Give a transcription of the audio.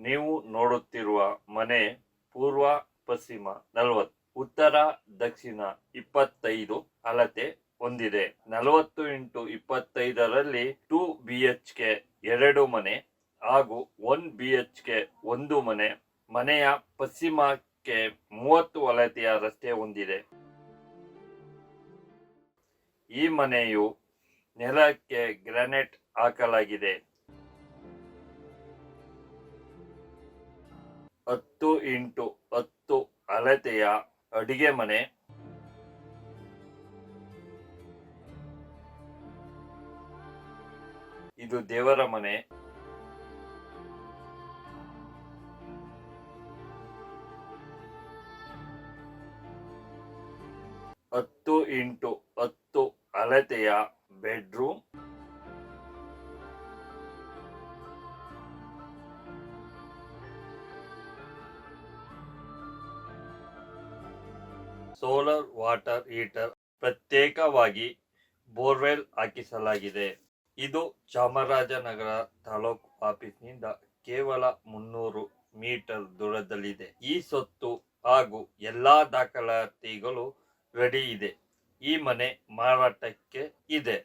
ನೀವು ನೋಡುತ್ತಿರುವ ಮನೆ ಪೂರ್ವ ಪಶ್ಚಿಮ 40, ಉತ್ತರ ದಕ್ಷಿಣ 25 ಅಳತೆ ಹೊಂದಿದೆ. 40x25ರಲ್ಲಿ 2 BHK 2 ಮನೆ ಹಾಗೂ 1 BHK 1 ಮನೆ. ಮನೆಯ ಪಶ್ಚಿಮಕ್ಕೆ 30 ಅಳತೆಯ ರಸ್ತೆ ಹೊಂದಿದೆ. ಈ ಮನೆಯು ನೆಲಕ್ಕೆ ಗ್ರಾನೈಟ್ ಹಾಕಲಾಗಿದೆ. 10x10 ಅಳತೆಯ ಅಡಿಗೆ ಮನೆ. ಇದು ದೇವರ ಮನೆ. ಹತ್ತು ಇಂಟು 10 ಅಳತೆಯ ಬೆಡ್ರೂಮ್. ಸೋಲಾರ್ ವಾಟರ್ ಹೀಟರ್, ಪ್ರತ್ಯೇಕವಾಗಿ ಬೋರ್ವೆಲ್ ಹಾಕಿಸಲಾಗಿದೆ. ಇದು ಚಾಮರಾಜನಗರ ತಾಲೂಕು ಆಫೀಸ್ನಿಂದ ಕೇವಲ 300 ಮೀಟರ್ ದೂರದಲ್ಲಿದೆ. ಈ ಸ್ವತ್ತು ಹಾಗೂ ಎಲ್ಲಾ ದಾಖಲಾತಿಗಳು ರೆಡಿ ಇದೆ. ಈ ಮನೆ ಮಾರಾಟಕ್ಕೆ ಇದೆ.